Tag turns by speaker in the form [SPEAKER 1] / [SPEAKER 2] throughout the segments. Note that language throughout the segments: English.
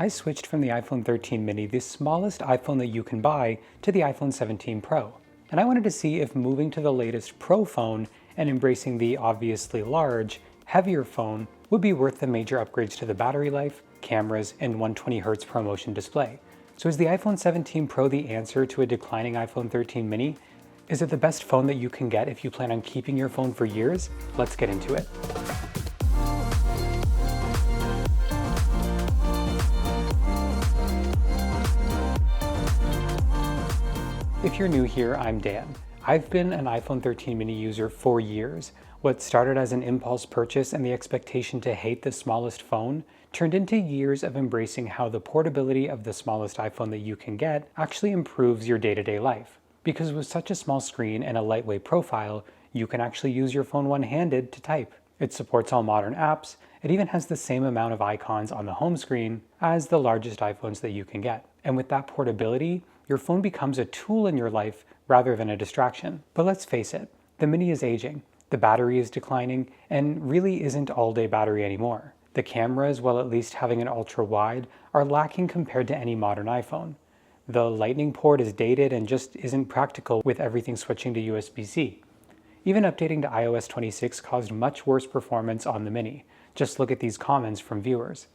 [SPEAKER 1] I switched from the iPhone 13 mini, the smallest iPhone that you can buy, to the iPhone 17 Pro. And I wanted to see if moving to the latest Pro phone and embracing the obviously large, heavier phone would be worth the major upgrades to the battery life, cameras, and 120Hz ProMotion display. So is the iPhone 17 Pro the answer to a declining iPhone 13 mini? Is it the best phone that you can get if you plan on keeping your phone for years? Let's get into it. If you're new here, I'm Dan. I've been an iPhone 13 mini user for years. What started as an impulse purchase and the expectation to hate the smallest phone turned into years of embracing how the portability of the smallest iPhone that you can get actually improves your day-to-day life. Because with such a small screen and a lightweight profile, you can actually use your phone one-handed to type. It supports all modern apps. It even has the same amount of icons on the home screen as the largest iPhones that you can get. And with that portability, your phone becomes a tool in your life rather than a distraction. But let's face it, the mini is aging, the battery is declining, and really isn't all-day battery anymore. The cameras, while at least having an ultra-wide, are lacking compared to any modern iPhone. The lightning port is dated and just isn't practical with everything switching to USB-C. Even updating to iOS 26 caused much worse performance on the mini. Just look at these comments from viewers.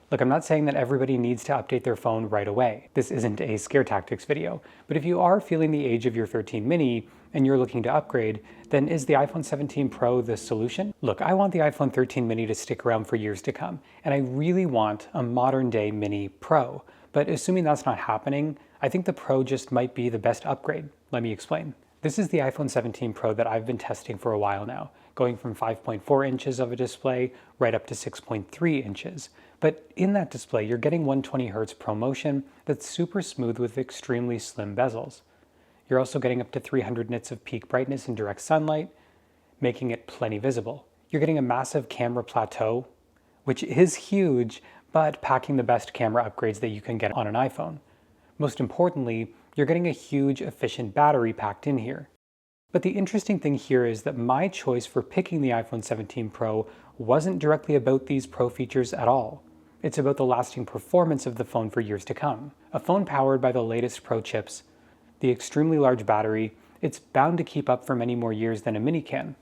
[SPEAKER 1] Look, I'm not saying that everybody needs to update their phone right away. This isn't a scare tactics video. But if you are feeling the age of your 13 mini and you're looking to upgrade, then is the iPhone 17 Pro the solution? Look, I want the iPhone 13 mini to stick around for years to come, and I really want a modern day mini Pro. But assuming that's not happening, I think the Pro just might be the best upgrade. Let me explain. This is the iPhone 17 Pro that I've been testing for a while now, going from 5.4 inches of a display right up to 6.3 inches. But in that display, you're getting 120Hz ProMotion that's super smooth with extremely slim bezels. You're also getting up to 300 nits of peak brightness in direct sunlight, making it plenty visible. You're getting a massive camera plateau, which is huge, but packing the best camera upgrades that you can get on an iPhone. Most importantly, you're getting a huge, efficient battery packed in here. But the interesting thing here is that my choice for picking the iPhone 17 Pro wasn't directly about these Pro features at all. It's about the lasting performance of the phone for years to come. A phone powered by the latest Pro chips, the extremely large battery, it's bound to keep up for many more years than a mini can.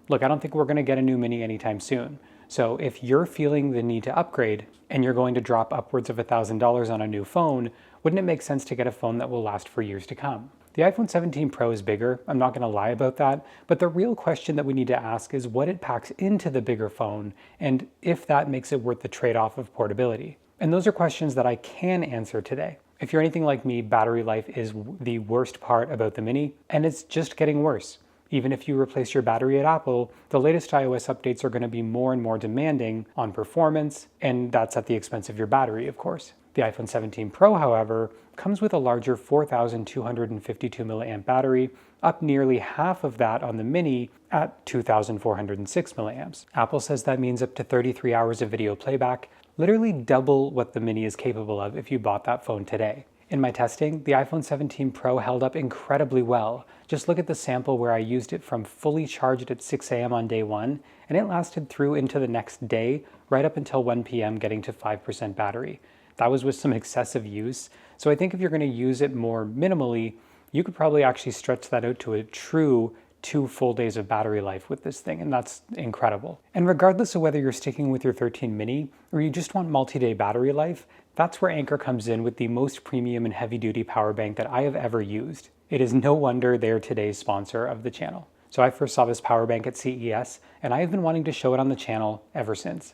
[SPEAKER 1] Look, I don't think we're going to get a new mini anytime soon. So if you're feeling the need to upgrade and you're going to drop upwards of $1,000 on a new phone, wouldn't it make sense to get a phone that will last for years to come? The iPhone 17 Pro is bigger, I'm not going to lie about that, but the real question that we need to ask is what it packs into the bigger phone and if that makes it worth the trade-off of portability. And those are questions that I can answer today. If you're anything like me, battery life is the worst part about the mini, and it's just getting worse. Even if you replace your battery at Apple, the latest iOS updates are going to be more and more demanding on performance, and that's at the expense of your battery, of course. The iPhone 17 Pro, however, comes with a larger 4,252 mAh battery, up nearly half of that on the mini at 2,406 mAh. Apple says that means up to 33 hours of video playback, literally double what the mini is capable of if you bought that phone today. In my testing, the iPhone 17 Pro held up incredibly well. Just look at the sample where I used it from fully charged at 6 a.m. on day one, and it lasted through into the next day, right up until 1 p.m. getting to 5% battery. That was with some excessive use, so I think if you're going to use it more minimally, you could probably actually stretch that out to a true 2 full days of battery life with this thing, and that's incredible. And regardless of whether you're sticking with your 13 mini or you just want multi-day battery life, that's where Anker comes in with the most premium and heavy-duty power bank that I have ever used. It is no wonder they're today's sponsor of the channel. So I first saw this power bank at CES, and I have been wanting to show it on the channel ever since.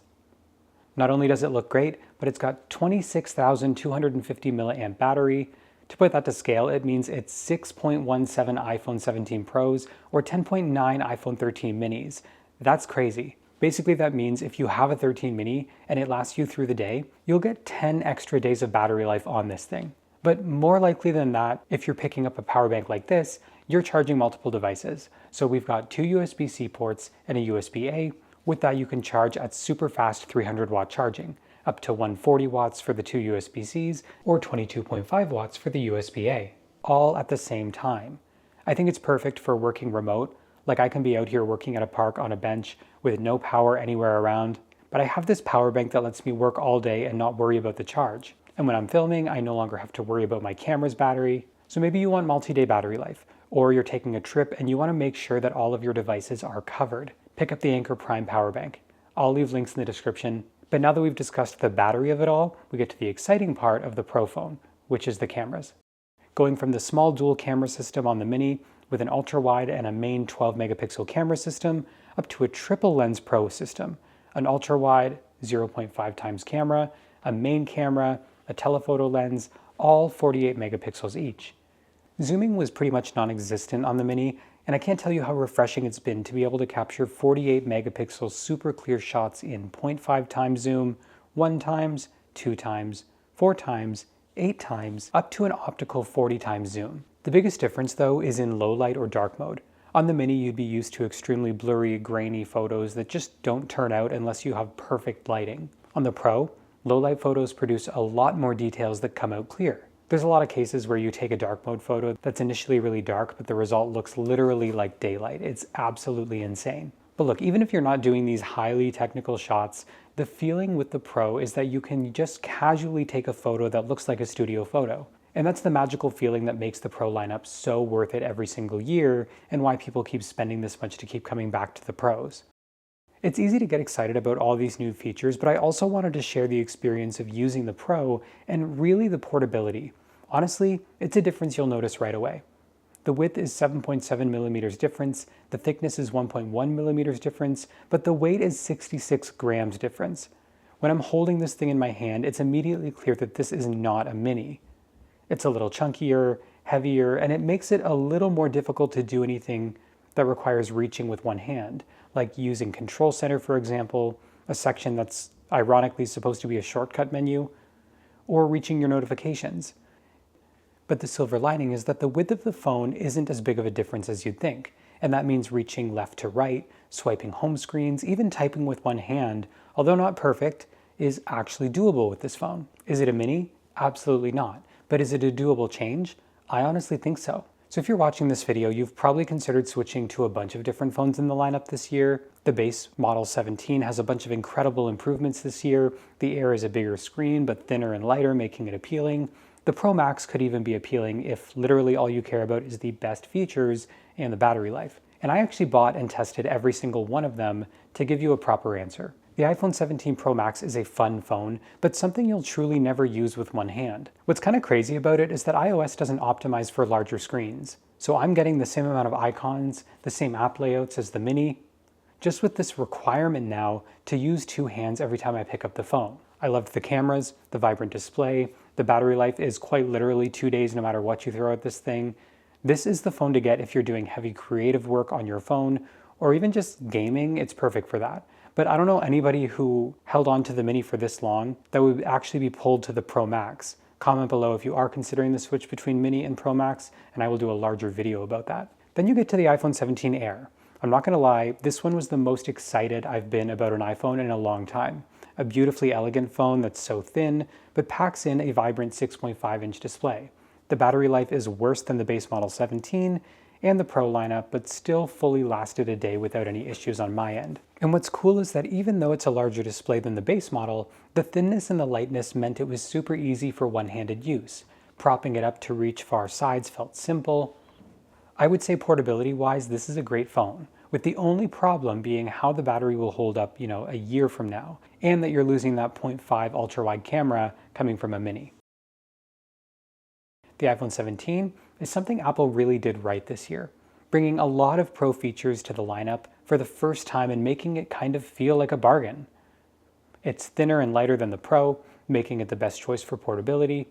[SPEAKER 1] Not only does it look great, but it's got 26,250 mAh battery. To put that to scale, it means it's 6.17 iPhone 17 Pros or 10.9 iPhone 13 minis. That's crazy. Basically, that means if you have a 13 mini and it lasts you through the day, you'll get 10 extra days of battery life on this thing. But more likely than that, if you're picking up a power bank like this, you're charging multiple devices. So we've got 2 USB-C ports and a USB-A. With that, you can charge at super fast 300 watt charging, up to 140 watts for the 2 USB-Cs or 22.5 watts for the USB-A, all at the same time. I think it's perfect for working remote. Like I can be out here working at a park on a bench with no power anywhere around, but I have this power bank that lets me work all day and not worry about the charge. And when I'm filming, I no longer have to worry about my camera's battery. So maybe you want multi-day battery life, or you're taking a trip and you want to make sure that all of your devices are covered. Pick up the Anker Prime power bank. I'll leave links in the description. But now that we've discussed the battery of it all, we get to the exciting part of the Pro phone, which is the cameras. Going from the small dual camera system on the Mini with an ultra-wide and a main 12 megapixel camera system up to a triple lens Pro system, an ultra-wide 0.5 times camera, a main camera, a telephoto lens, all 48 megapixels each. Zooming was pretty much non-existent on the Mini, and I can't tell you how refreshing it's been to be able to capture 48 megapixel super clear shots in 0.5 times zoom, 1 times, 2 times, 4 times, 8 times, up to an optical 40 times zoom. The biggest difference though is in low light or dark mode. On the Mini you'd be used to extremely blurry, grainy photos that just don't turn out unless you have perfect lighting. On the Pro, low light photos produce a lot more details that come out clear. There's a lot of cases where you take a dark mode photo that's initially really dark, but the result looks literally like daylight. It's absolutely insane. But look, even if you're not doing these highly technical shots, the feeling with the Pro is that you can just casually take a photo that looks like a studio photo. And that's the magical feeling that makes the Pro lineup so worth it every single year, and why people keep spending this much to keep coming back to the Pros. It's easy to get excited about all these new features, but I also wanted to share the experience of using the Pro and really the portability. Honestly, it's a difference you'll notice right away. The width is 7.7 millimeters difference, the thickness is 1.1 millimeters difference, but the weight is 66 grams difference. When I'm holding this thing in my hand, it's immediately clear that this is not a Mini. It's a little chunkier, heavier, and it makes it a little more difficult to do anything that requires reaching with one hand, like using Control Center, for example, a section that's ironically supposed to be a shortcut menu, or reaching your notifications. But the silver lining is that the width of the phone isn't as big of a difference as you'd think, and that means reaching left to right, swiping home screens, even typing with one hand, although not perfect, is actually doable with this phone. Is it a Mini? Absolutely not. But is it a doable change? I honestly think so. So if you're watching this video, you've probably considered switching to a bunch of different phones in the lineup this year. The base Model 17 has a bunch of incredible improvements this year. The Air is a bigger screen, but thinner and lighter, making it appealing. The Pro Max could even be appealing if literally all you care about is the best features and the battery life. And I actually bought and tested every single one of them to give you a proper answer. The iPhone 17 Pro Max is a fun phone, but something you'll truly never use with one hand. What's kind of crazy about it is that iOS doesn't optimize for larger screens. So I'm getting the same amount of icons, the same app layouts as the Mini, just with this requirement now to use two hands every time I pick up the phone. I loved the cameras, the vibrant display, the battery life is quite literally 2 days no matter what you throw at this thing. This is the phone to get if you're doing heavy creative work on your phone, or even just gaming, it's perfect for that. But I don't know anybody who held on to the Mini for this long that would actually be pulled to the Pro Max. Comment below if you are considering the switch between Mini and Pro Max, and I will do a larger video about that. Then you get to the iPhone 17 Air. I'm not gonna lie, this one was the most excited I've been about an iPhone in a long time. A beautifully elegant phone that's so thin, but packs in a vibrant 6.5-inch display. The battery life is worse than the base Model 17 and the Pro lineup, but still fully lasted a day without any issues on my end. And what's cool is that even though it's a larger display than the base model, the thinness and the lightness meant it was super easy for one-handed use. Propping it up to reach far sides felt simple. I would say portability-wise, this is a great phone, with the only problem being how the battery will hold up, a year from now, and that you're losing that 0.5 ultra-wide camera coming from a Mini. The iPhone 17 is something Apple really did right this year, bringing a lot of Pro features to the lineup for the first time and making it kind of feel like a bargain. It's thinner and lighter than the Pro, making it the best choice for portability,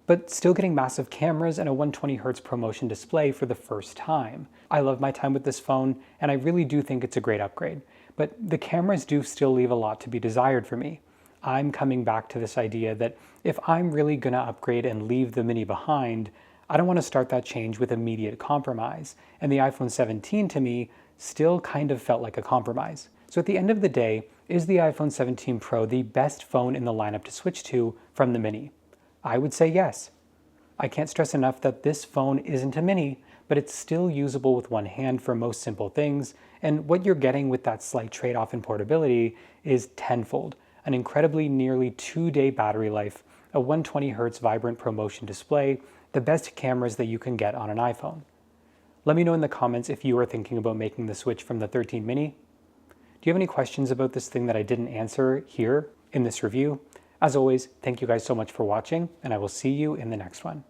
[SPEAKER 1] but still getting massive cameras and a 120Hz ProMotion display for the first time. I love my time with this phone, and I really do think it's a great upgrade, but the cameras do still leave a lot to be desired for me. I'm coming back to this idea that if I'm really gonna upgrade and leave the Mini behind, I don't want to start that change with immediate compromise, and the iPhone 17 to me still kind of felt like a compromise. So at the end of the day, is the iPhone 17 Pro the best phone in the lineup to switch to from the Mini? I would say yes. I can't stress enough that this phone isn't a Mini, but it's still usable with one hand for most simple things, and what you're getting with that slight trade-off in portability is tenfold, an incredibly nearly 2-day battery life, a 120Hz vibrant ProMotion display, the best cameras that you can get on an iPhone. Let me know in the comments if you are thinking about making the switch from the 13 mini. Do you have any questions about this thing that I didn't answer here in this review? As always, thank you guys so much for watching, and I will see you in the next one.